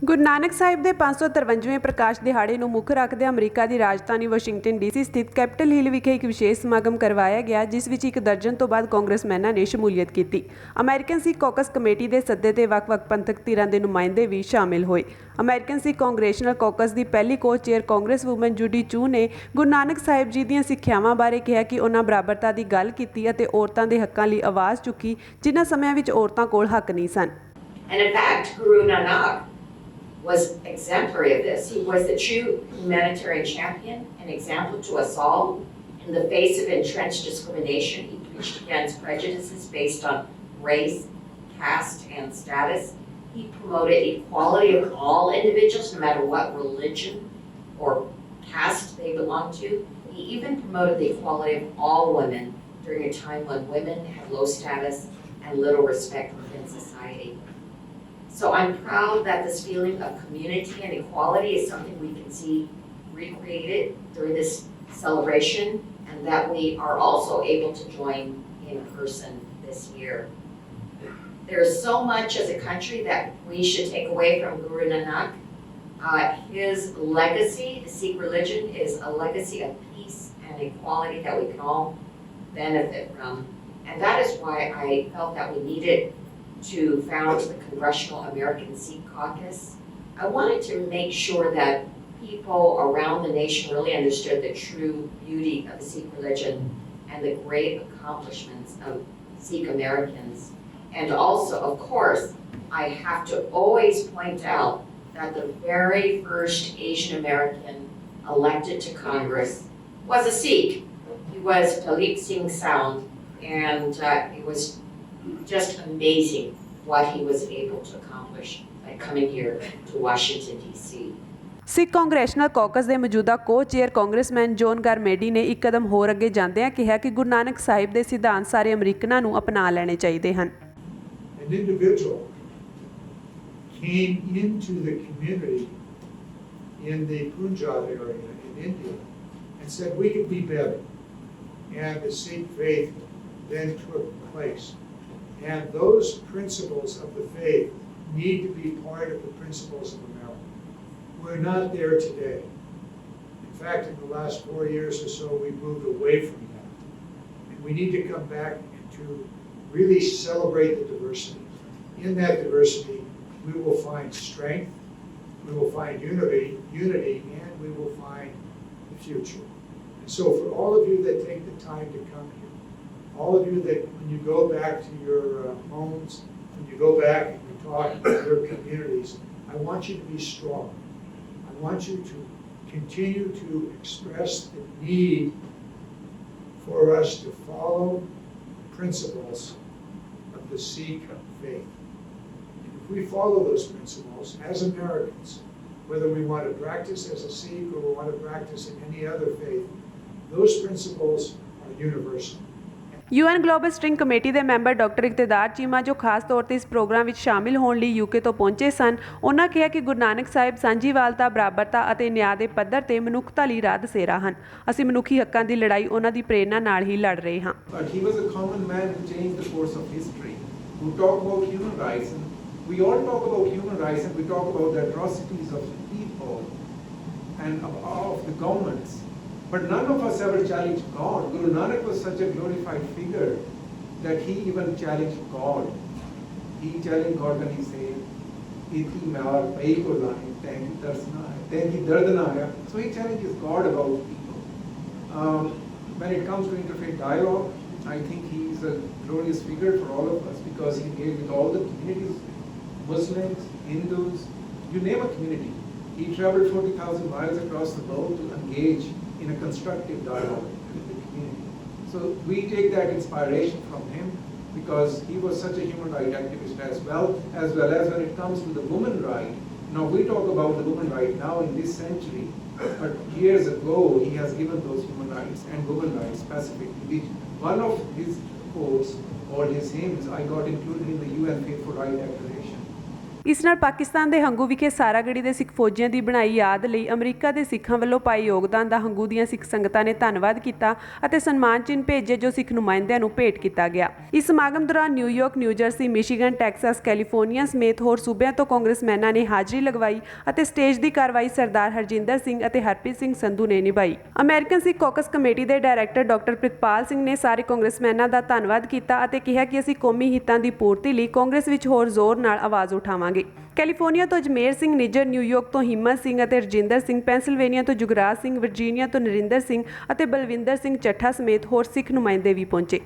ਗੁਰੂ ਨਾਨਕ ਸਾਹਿਬ ਦੇ 553ਵੇਂ ਪ੍ਰਕਾਸ਼ ਦਿਹਾੜੇ ਨੂੰ ਮੁੱਖ ਰੱਖਦੇ ਅਮਰੀਕਾ ਦੀ ਰਾਜਧਾਨੀ ਵਾਸ਼ਿੰਗਟਨ ਡੀਸੀ ਸਥਿਤ ਕੈਪੀਟਲ ਹਿੱਲ ਵਿਖੇ ਇੱਕ ਵਿਸ਼ੇਸ਼ ਸਮਾਗਮ ਕਰਵਾਇਆ ਗਿਆ, ਜਿਸ ਵਿੱਚ ਇੱਕ ਦਰਜਨ ਤੋਂ ਵੱਧ ਕਾਂਗਰਸਮੈਨਾਂ ਨੇ ਸ਼ਮੂਲੀਅਤ ਕੀਤੀ। ਅਮਰੀਕਨ ਸਿੱਖ ਕਾਕਸ ਕਮੇਟੀ ਦੇ ਸੱਦੇ ਤੇ ਵੱਖ-ਵੱਖ ਪੰਥਕ ਧਿਰਾਂ ਦੇ ਨੁਮਾਇੰਦੇ ਵੀ ਸ਼ਾਮਿਲ ਹੋਏ। ਅਮਰੀਕਨ ਸਿੱਖ ਕਾਂਗਰੈਸ਼ਨਲ ਕਾਕਸ ਦੀ ਪਹਿਲੀ ਕੋ-ਚੇਅਰ ਕਾਂਗਰਸਵੂਮਨ ਜੂਡੀ ਚੂ ਨੇ ਗੁਰੂ ਨਾਨਕ ਸਾਹਿਬ ਜੀ ਦੀਆਂ ਸਿੱਖਿਆਵਾਂ ਬਾਰੇ ਕਿਹਾ ਕਿ ਉਹਨਾਂ ਬਰਾਬਰਤਾ ਦੀ ਗੱਲ ਕੀਤੀ ਅਤੇ ਔਰਤਾਂ ਦੇ ਹੱਕਾਂ ਲਈ ਆਵਾਜ਼ ਚੁੱਕੀ, ਜਿਨ੍ਹਾਂ ਸਮਿਆਂ ਵਿੱਚ ਔਰਤਾਂ ਕੋਲ ਹੱਕ ਨਹੀਂ ਸਨ। And in fact, Guru Nanak was exemplary of this. He was the true humanitarian champion, an example to us all. In the face of entrenched discrimination, he preached against prejudices based on race, caste, and status. He promoted equality of all individuals, no matter what religion or caste they belonged to. He even promoted the equality of all women during a time when women had low status and little respect within society. So I'm proud that this feeling of community and equality is something we can see recreated during this celebration, and that we are also able to join in person this year. There is so much as a country that we should take away from Guru Nanak. His legacy, the Sikh religion, is a legacy of peace and equality that we can all benefit from. And that is why I felt that we needed to found the Congressional American Sikh Caucus. I wanted to make sure that people around the nation really understood the true beauty of the Sikh religion and the great accomplishments of Sikh Americans. And also, of course, I have to always point out that the very first Asian American elected to Congress was a Sikh. He was Dalip Singh Sound, and it was just amazing what he was able to accomplish by coming here to Washington, D.C. Sikh congressional caucus ਦੇ ਮੌਜੂਦਾ ਕੋ-ਚੇਅਰ congressman zone ਗਾਰਮੇਡੀ ਨੇ ਇੱਕ ਕਦਮ ਹੋਰ ਅੱਗੇ ਜਾਂਦਿਆਂ ਕਿਹਾ ਕਿ ਗੁਰੂ ਨਾਨਕ ਸਾਹਿਬ ਦੇ ਸਿਧਾਂਤ ਸਾਰੇ ਅਮਰੀਕਨਾਂ ਨੂੰ ਅਪਣਾ ਲੈਣੇ ਚਾਹੀਦੇ ਹਨ। An individual came into the community in the Punjab area in India and said we could be better, and the Sikh faith then took place. And those principles of the faith need to be part of the principles of America. We're not there today. In fact, in the last 4 years or so, we've moved away from that. And we need to come back and to really celebrate the diversity. In that diversity, we will find strength, we will find unity, and we will find the future. And so for all of you that take the time to come here, all of you that when you go back to your homes, when you go back and you talk with your communities, I want you to be strong. I want you to continue to express the need for us to follow principles of the Sikh faith. And if we follow those principles as Americans, whether we want to practice as a Sikh or we want to practice in any other faith, those principles are universal. UN global string committee ਦੇ member doctor ਇਕਤਦਾਰ Cheema, ਜੋ ਖਾਸ ਤੌਰ ਤੇ ਇਸ programme ਵਿੱਚ ਸ਼ਾਮਿਲ ਹੋਣ ਲਈ UK ਤੋਂ ਪਹੁੰਚੇ ਸਨ, ਉਹਨਾਂ ਕਿਹਾ ਕਿ ਗੁਰੂ ਨਾਨਕ ਸਾਹਿਬ ਸਾਂਝੀਵਾਲਤਾ, ਬਰਾਬਰਤਾ ਅਤੇ ਨਿਆਂ ਦੇ ਪੱਧਰ ਤੇ ਮਨੁੱਖਤਾ ਲਈ ਰਾਹ ਦਸੇਰਾ ਹਨ। ਅਸੀਂ ਮਨੁੱਖੀ ਹੱਕਾਂ ਦੀ ਲੜਾਈ ਉਹਨਾਂ ਦੀ ਪ੍ਰੇਰਨਾ ਨਾਲ ਹੀ ਲੜ ਰਹੇ ਹਾਂ। But he was a common man who changed the course of history, who talked about human rights. And we all talk about human rights, and we talk about the atrocities of the people and of the governments. But none of us ever challenged God. Guru Nanak was such a glorified figure that he even challenged God. He challenged God when he said, "Iti maar pai ko laye, tenki darsna hai, tenki dard na hai." So he challenges God about people. When it comes to interfaith dialogue, I think he is a glorious figure for all of us because he engaged with all the communities, Muslims, Hindus, you name a community. He traveled 40,000 miles across the world to engage in a constructive dialogue with the community. So we take that inspiration from him because he was such a human rights activist as well as when it comes to the woman right. Now we talk about the woman right now in this century, but years ago he has given those human rights and women rights specifically. One of his quotes or his hymns I got included in the UN Faithful Right Declaration. ਇਸ ਨਾਲ ਪਾਕਿਸਤਾਨ ਦੇ ਹੰਗੂ ਵਿਖੇ ਸਾਰਾਗੜੀ ਦੇ ਸਿੱਖ ਫੌਜੀਆਂ ਦੀ ਬਣਾਈ ਯਾਦ ਲਈ America ਦੇ ਸਿੱਖਾਂ ਵੱਲੋਂ ਪਾਏ ਯੋਗਦਾਨ ਦਾ ਹੰਗੂ ਦੀਆਂ ਸਿੱਖ ਸੰਗਤਾਂ ਨੇ ਧੰਨਵਾਦ ਕੀਤਾ ਅਤੇ ਸਨਮਾਨ ਚਿੰਨ੍ਹ ਭੇਜੇ ਜੋ ਸਿੱਖ ਨੁਮਾਇੰਦਿਆਂ ਨੂੰ ਭੇਟ ਕੀਤਾ ਗਿਆ। ਇਸ ਸਮਾਗਮ ਦੌਰਾਨ New York, new jersey, Michigan, Texas, California ਸਮੇਤ ਹੋਰ ਸੂਬਿਆਂ ਤੋਂ ਕਾਂਗਰਸਮੈਨਾਂ ਨੇ ਹਾਜ਼ਰੀ ਲਗਵਾਈ ਅਤੇ ਸਟੇਜ ਦੀ ਕਾਰਵਾਈ ਸਰਦਾਰ ਹਰਜਿੰਦਰ ਸਿੰਘ ਅਤੇ ਹਰਪ੍ਰੀਤ ਸਿੰਘ ਸੰਧੂ ਨੇ ਨਿਭਾਈ। ਅਮਰੀਕਨ ਸਿੱਖ ਕਾਕਸ ਕਮੇਟੀ ਦੇ ਡਾਇਰੈਕਟਰ ਡਾਕਟਰ ਪ੍ਰਿਤਪਾਲ ਸਿੰਘ ਨੇ ਸਾਰੇ ਕਾਂਗਰਸਮੈਨਾਂ ਦਾ ਧੰਨਵਾਦ ਕੀਤਾ ਅਤੇ ਕਿਹਾ ਕਿ ਅਸੀਂ ਕੌਮੀ ਹਿੱਤਾਂ ਦੀ ਪੂਰਤੀ ਲਈ ਕਾਂਗਰਸ ਵਿੱਚ ਹੋਰ ਜ਼ੋਰ ਨਾਲ ਆਵਾਜ਼ ਉਠਾਵਾਂਗੇ। ਕੈਲੀਫੋਰਨੀਆ ਤੋਂ ਅਜਮੇਰ ਸਿੰਘ ਨਿੱਜਰ, ਨਿਊਯਾਰਕ ਤੋਂ ਹਿੰਮਤ ਸਿੰਘ ਅਤੇ ਰਜਿੰਦਰ ਸਿੰਘ, ਪੈਂਸਿਲਵੇਨੀਆ ਤੋਂ ਜੁਗਰਾਜ ਸਿੰਘ, ਵਰਜੀਨੀਆ ਤੋਂ ਨਰਿੰਦਰ ਸਿੰਘ ਅਤੇ ਬਲਵਿੰਦਰ ਸਿੰਘ ਚੱਠਾ ਸਮੇਤ ਹੋਰ ਸਿੱਖ ਨੁਮਾਇੰਦੇ ਵੀ ਪਹੁੰਚੇ।